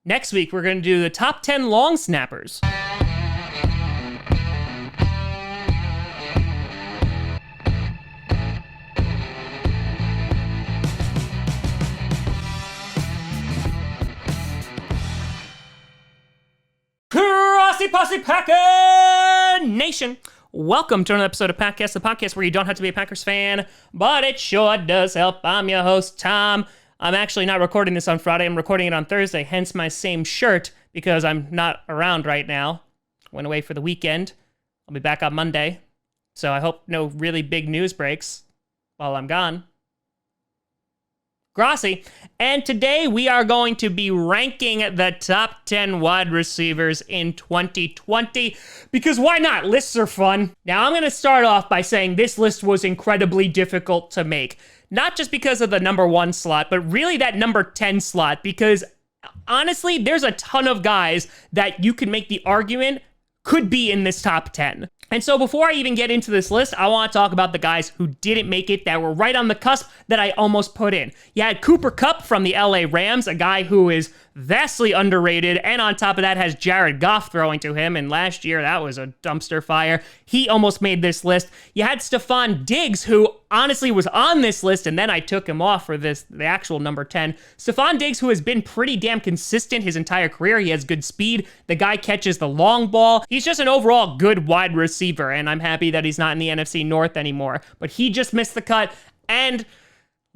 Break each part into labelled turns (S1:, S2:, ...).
S1: Next week, we're going to do the top 10 long snappers. Grossi Posse Packer Nation. Welcome to another episode of Packcast, the podcast where you don't have to be a Packers fan, but it sure does help. I'm your host, Tom. I'm actually not recording this on Friday. I'm recording it on Thursday, hence my same shirt, because I'm not around right now. Went away for the weekend. I'll be back on Monday, so I hope no really big news breaks while I'm gone. Grossi, and today we are going to be ranking the top 10 wide receivers in 2020, because why not? Lists are fun. Now, I'm going to start off by saying this list was incredibly difficult to make. Not just because of the number 1 slot, but really that number 10 slot, because honestly, there's a ton of guys that you could make the argument could be in this top 10. And so before I even get into this list, I want to talk about the guys who didn't make it, that were right on the cusp, that I almost put in. You had Cooper Kupp from the LA Rams, a guy who is vastly underrated, and on top of that has Jared Goff throwing to him, and last year that was a dumpster fire. He almost made this list. You had Stephon Diggs, who honestly was on this list, and then I took him off for the actual number 10. Stephon Diggs, who has been pretty damn consistent his entire career. He has good speed. The guy catches the long ball. He's just an overall good wide receiver, and I'm happy that he's not in the NFC North anymore. But he just missed the cut, and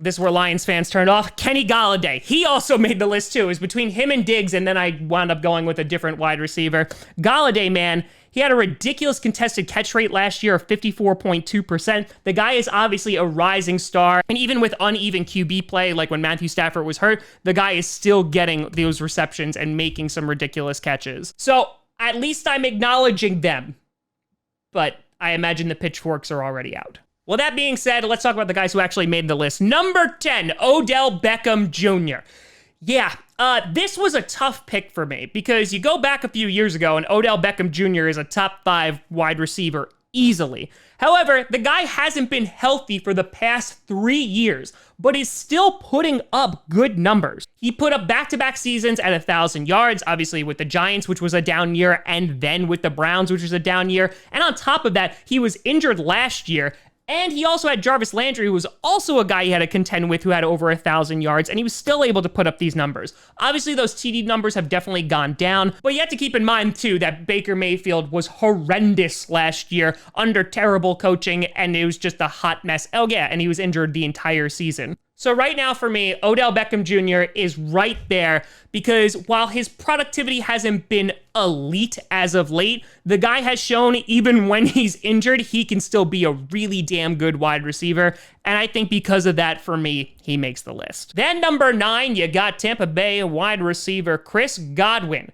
S1: this is where Lions fans turned off. Kenny Golladay. He also made the list too. It was between him and Diggs, and then I wound up going with a different wide receiver. Golladay, man, he had a ridiculous contested catch rate last year of 54.2%. The guy is obviously a rising star, and even with uneven QB play, like when Matthew Stafford was hurt, the guy is still getting those receptions and making some ridiculous catches. So at least I'm acknowledging them, but I imagine the pitchforks are already out. Well, that being said, let's talk about the guys who actually made the list. Number 10, Odell Beckham Jr. Yeah, this was a tough pick for me because you go back a few years ago and Odell Beckham Jr. is a top 5 wide receiver easily. However, the guy hasn't been healthy for the past 3 years, but is still putting up good numbers. He put up back-to-back seasons at 1,000 yards, obviously with the Giants, which was a down year, and then with the Browns, which was a down year. And on top of that, he was injured last year. And he also had Jarvis Landry, who was also a guy he had to contend with who had over 1,000 yards, and he was still able to put up these numbers. Obviously, those TD numbers have definitely gone down, but you have to keep in mind, too, that Baker Mayfield was horrendous last year under terrible coaching, and it was just a hot mess. Oh, yeah, and he was injured the entire season. So right now for me, Odell Beckham Jr. is right there because while his productivity hasn't been elite as of late, the guy has shown even when he's injured, he can still be a really damn good wide receiver. And I think because of that, for me, he makes the list. Then number 9, you got Tampa Bay wide receiver Chris Godwin.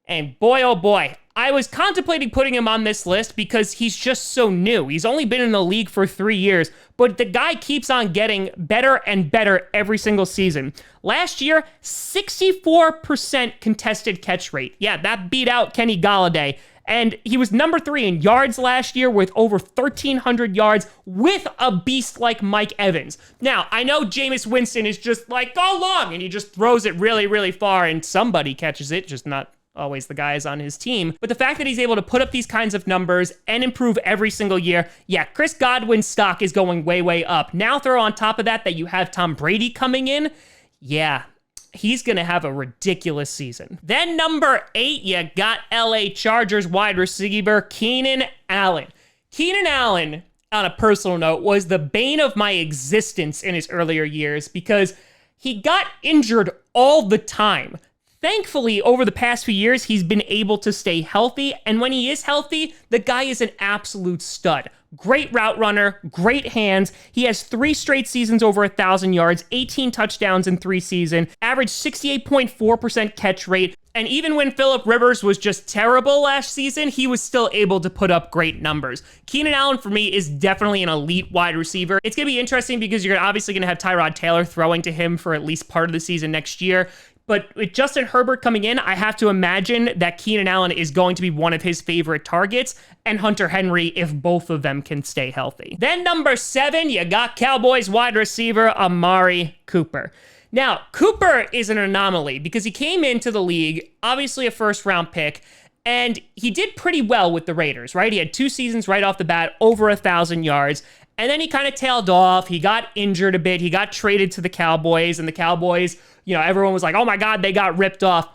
S1: And boy, oh boy, I was contemplating putting him on this list because he's just so new. He's only been in the league for 3 years, but the guy keeps on getting better and better every single season. Last year, 64% contested catch rate. Yeah, that beat out Kenny Golladay. And he was number 3 in yards last year with over 1,300 yards with a beast like Mike Evans. Now, I know Jameis Winston is just like, go long, and he just throws it really, really far, and somebody catches it, just not always the guys on his team. But the fact that he's able to put up these kinds of numbers and improve every single year, yeah, Chris Godwin's stock is going way, way up. Now throw on top of that you have Tom Brady coming in, yeah, he's going to have a ridiculous season. Then number 8, you got LA Chargers wide receiver Keenan Allen. Keenan Allen, on a personal note, was the bane of my existence in his earlier years because he got injured all the time. Thankfully, over the past few years, he's been able to stay healthy, and when he is healthy, the guy is an absolute stud. Great route runner, great hands. He has 3 straight seasons over 1,000 yards, 18 touchdowns in 3 seasons, averaged 68.4% catch rate, and even when Phillip Rivers was just terrible last season, he was still able to put up great numbers. Keenan Allen, for me, is definitely an elite wide receiver. It's going to be interesting because you're obviously going to have Tyrod Taylor throwing to him for at least part of the season next year. But with Justin Herbert coming in, I have to imagine that Keenan Allen is going to be one of his favorite targets, and Hunter Henry if both of them can stay healthy. Then number 7, you got Cowboys wide receiver Amari Cooper. Now, Cooper is an anomaly because he came into the league, obviously a first-round pick, and he did pretty well with the Raiders, right? He had 2 seasons right off the bat, over 1,000 yards, and then he kind of tailed off. He got injured a bit. He got traded to the Cowboys, and the Cowboys, everyone was like, oh my God, they got ripped off.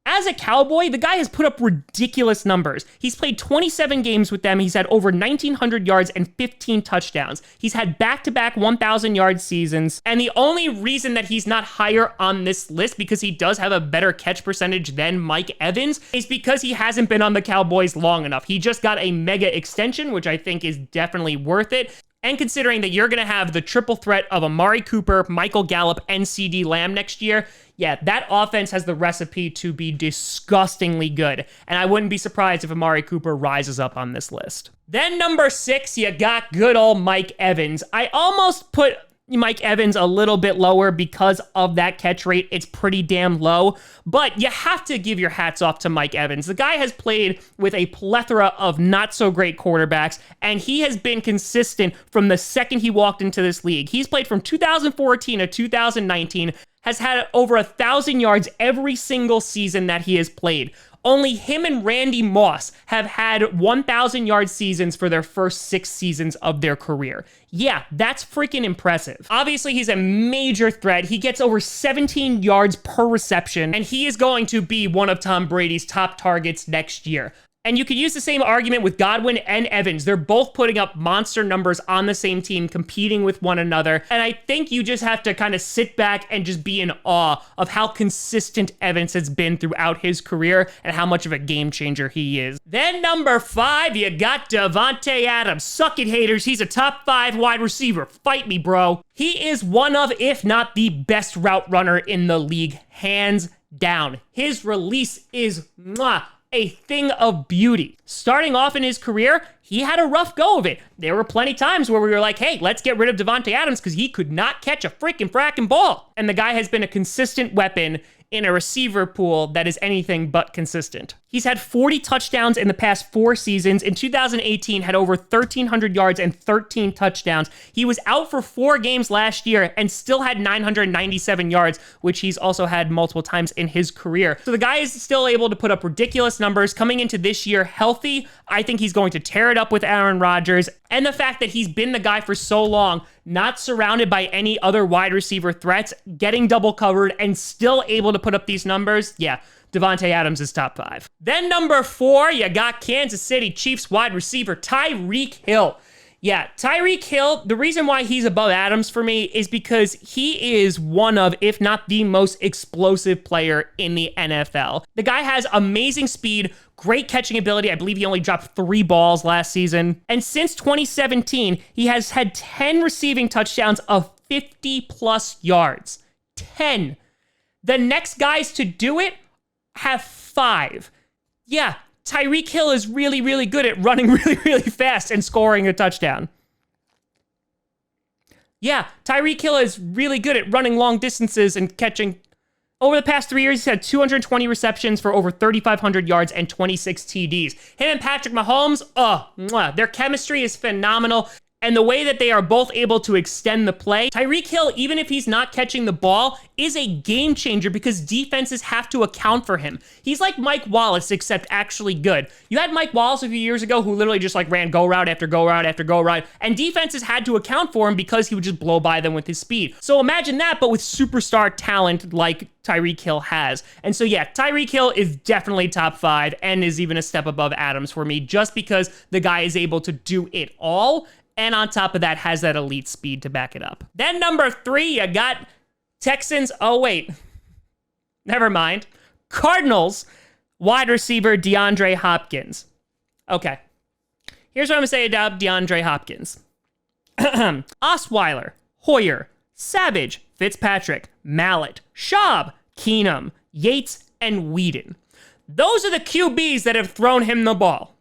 S1: As a Cowboy, the guy has put up ridiculous numbers. He's played 27 games with them. He's had over 1,900 yards and 15 touchdowns. He's had back-to-back 1,000-yard seasons. And the only reason that he's not higher on this list, because he does have a better catch percentage than Mike Evans, is because he hasn't been on the Cowboys long enough. He just got a mega extension, which I think is definitely worth it. And considering that you're going to have the triple threat of Amari Cooper, Michael Gallup, and CD Lamb next year, yeah, that offense has the recipe to be disgustingly good. And I wouldn't be surprised if Amari Cooper rises up on this list. Then number 6, you got good old Mike Evans. I almost put Mike Evans a little bit lower because of that catch rate. It's pretty damn low, but you have to give your hats off to Mike Evans. The guy has played with a plethora of not so great quarterbacks, and he has been consistent from the second he walked into this league. He's played from 2014 to 2019, has had over 1,000 yards every single season that he has played. Only him and Randy Moss have had 1,000-yard seasons for their first 6 seasons of their career. Yeah, that's freaking impressive. Obviously, he's a major threat. He gets over 17 yards per reception, and he is going to be one of Tom Brady's top targets next year. And you could use the same argument with Godwin and Evans. They're both putting up monster numbers on the same team, competing with one another. And I think you just have to kind of sit back and just be in awe of how consistent Evans has been throughout his career and how much of a game changer he is. Then number 5, you got Davante Adams. Suck it, haters. He's a top 5 wide receiver. Fight me, bro. He is one of, if not the best route runner in the league, hands down. His release is a thing of beauty. Starting off in his career, he had a rough go of it. There were plenty times where we were like, hey, let's get rid of Davante Adams because he could not catch a freaking fracking ball. And the guy has been a consistent weapon in a receiver pool that is anything but consistent. He's had 40 touchdowns in the past 4 seasons. In 2018, had over 1,300 yards and 13 touchdowns. He was out for 4 games last year and still had 997 yards, which he's also had multiple times in his career. So the guy is still able to put up ridiculous numbers. Coming into this year healthy, I think he's going to tear it up with Aaron Rodgers. And the fact that he's been the guy for so long, not surrounded by any other wide receiver threats, getting double covered and still able to put up these numbers, yeah, Davante Adams is top 5. Then number 4, you got Kansas City Chiefs wide receiver Tyreek Hill. Yeah, Tyreek Hill, the reason why he's above Adams for me is because he is one of, if not the most explosive player in the NFL. The guy has amazing speed, great catching ability. I believe he only dropped 3 balls last season. And since 2017, he has had 10 receiving touchdowns of 50-plus yards. 10. The next guys to do it have 5. Yeah, Tyreek Hill is really, really good at running really, really fast and scoring a touchdown. Yeah, Tyreek Hill is really good at running long distances and catching. Over the past 3 years, he's had 220 receptions for over 3,500 yards and 26 TDs. Him and Patrick Mahomes, their chemistry is phenomenal. And the way that they are both able to extend the play, Tyreek Hill, even if he's not catching the ball, is a game changer because defenses have to account for him. He's like Mike Wallace, except actually good. You had Mike Wallace a few years ago who literally just like ran go route after go route after go route, and defenses had to account for him because he would just blow by them with his speed. So imagine that, but with superstar talent like Tyreek Hill has. And so yeah, Tyreek Hill is definitely top 5 and is even a step above Adams for me just because the guy is able to do it all. And on top of that, has that elite speed to back it up. Then number 3, you got Texans. Oh, wait. Never mind. Cardinals wide receiver DeAndre Hopkins. Okay. Here's what I'm going to say about DeAndre Hopkins. Osweiler, Hoyer, Savage, Fitzpatrick, Mallett, Schaub, Keenum, Yates, and Whedon. Those are the QBs that have thrown him the ball.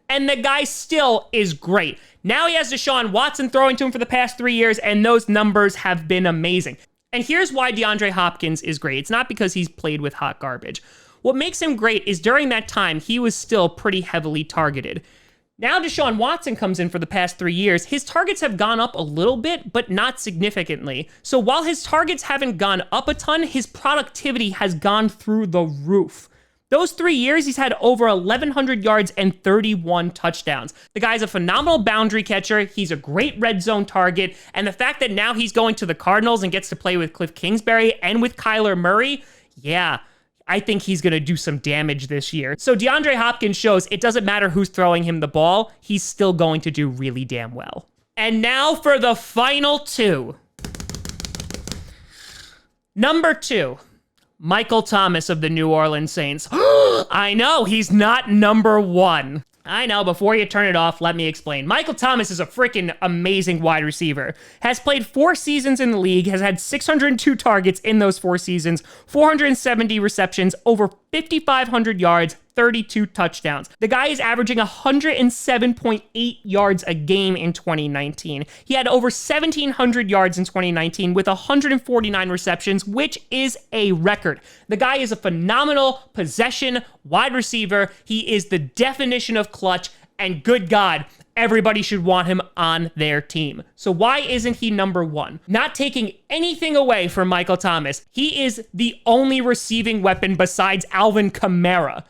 S1: And the guy still is great. Now he has Deshaun Watson throwing to him for the past 3 years, and those numbers have been amazing. And here's why DeAndre Hopkins is great. It's not because he's played with hot garbage. What makes him great is during that time, he was still pretty heavily targeted. Now Deshaun Watson comes in for the past 3 years. His targets have gone up a little bit, but not significantly. So while his targets haven't gone up a ton, his productivity has gone through the roof. Those 3 years, he's had over 1,100 yards and 31 touchdowns. The guy's a phenomenal boundary catcher. He's a great red zone target. And the fact that now he's going to the Cardinals and gets to play with Cliff Kingsbury and with Kyler Murray, yeah, I think he's going to do some damage this year. So DeAndre Hopkins shows it doesn't matter who's throwing him the ball. He's still going to do really damn well. And now for the final 2. Number 2. Michael Thomas of the New Orleans Saints. I know, he's not number 1. I know, before you turn it off, let me explain. Michael Thomas is a freaking amazing wide receiver. Has played 4 seasons in the league, has had 602 targets in those 4 seasons, 470 receptions, over 5,500 yards, 32 touchdowns. The guy is averaging 107.8 yards a game in 2019. He had over 1,700 yards in 2019 with 149 receptions, which is a record. The guy is a phenomenal possession wide receiver. He is the definition of clutch, and good God, everybody should want him on their team. So why isn't he number 1? Not taking anything away from Michael Thomas, he is the only receiving weapon besides Alvin Kamara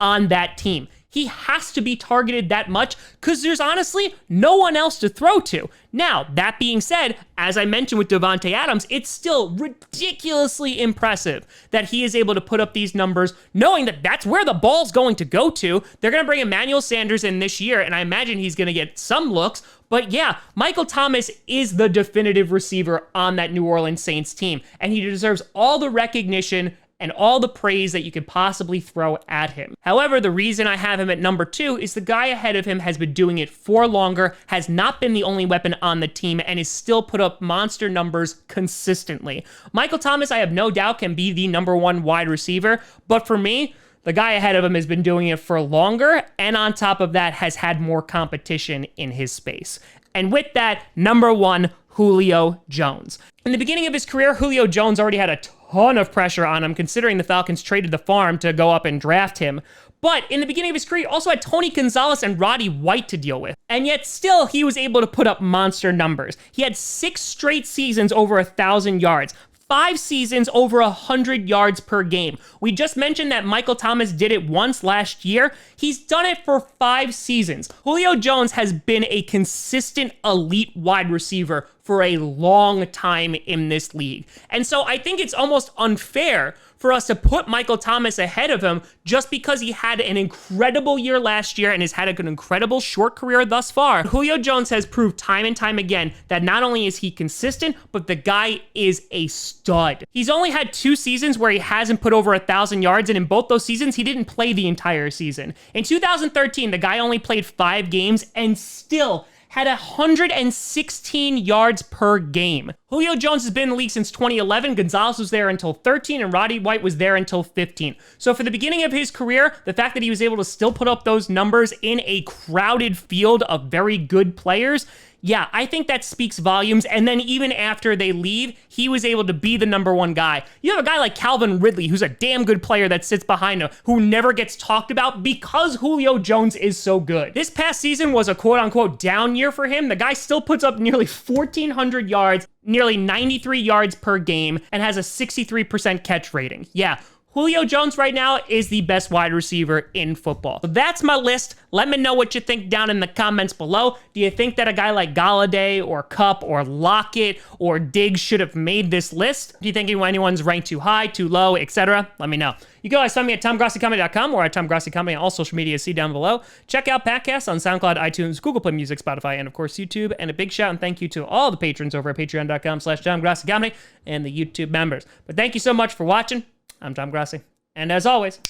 S1: on that team. He has to be targeted that much because there's honestly no one else to throw to. Now, that being said, as I mentioned with Davante Adams, it's still ridiculously impressive that he is able to put up these numbers knowing that that's where the ball's going to go to. They're going to bring Emmanuel Sanders in this year, and I imagine he's going to get some looks. But yeah, Michael Thomas is the definitive receiver on that New Orleans Saints team, and he deserves all the recognition and all the praise that you could possibly throw at him. However, the reason I have him at number 2 is the guy ahead of him has been doing it for longer, has not been the only weapon on the team, and has still put up monster numbers consistently. Michael Thomas, I have no doubt, can be the number 1 wide receiver, but for me, the guy ahead of him has been doing it for longer, and on top of that, has had more competition in his space. And with that, number 1, Julio Jones. In the beginning of his career, Julio Jones already had a ton of pressure on him, considering the Falcons traded the farm to go up and draft him. But in the beginning of his career, he also had Tony Gonzalez and Roddy White to deal with. And yet still, he was able to put up monster numbers. He had 6 straight seasons over 1,000 yards. 5 seasons over 100 yards per game. We just mentioned that Michael Thomas did it once last year. He's done it for 5 seasons. Julio Jones has been a consistent elite wide receiver for a long time in this league. And so I think it's almost unfair for us to put Michael Thomas ahead of him just because he had an incredible year last year and has had an incredible short career thus far. Julio Jones has proved time and time again that not only is he consistent, but the guy is a stud. He's only had 2 seasons where he hasn't put over 1,000 yards, and in both those seasons, he didn't play the entire season. In 2013, the guy only played 5 games and still had 116 yards per game. Julio Jones has been in the league since 2011. Gonzalez was there until 13, and Roddy White was there until 15. So for the beginning of his career, the fact that he was able to still put up those numbers in a crowded field of very good players, yeah, I think that speaks volumes. And then even after they leave, he was able to be the number 1 guy. You have a guy like Calvin Ridley, who's a damn good player that sits behind him, who never gets talked about because Julio Jones is so good. This past season was a quote-unquote down year for him. The guy still puts up nearly 1,400 yards, nearly 93 yards per game, and has a 63% catch rating. Yeah, Julio Jones right now is the best wide receiver in football. So that's my list. Let me know what you think down in the comments below. Do you think that a guy like Galladay or Kupp or Lockett or Diggs should have made this list? Do you think anyone's ranked too high, too low, etc.? Let me know. You can always find me at TomGrossiComedy.com or at TomGrossiComedy on all social media. See down below. Check out podcasts on SoundCloud, iTunes, Google Play Music, Spotify, and of course YouTube. And a big shout and thank you to all the patrons over at patreon.com/TomGrossiComedy and the YouTube members. But thank you so much for watching. I'm Tom Grossi. And as always,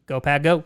S1: go Pack Go.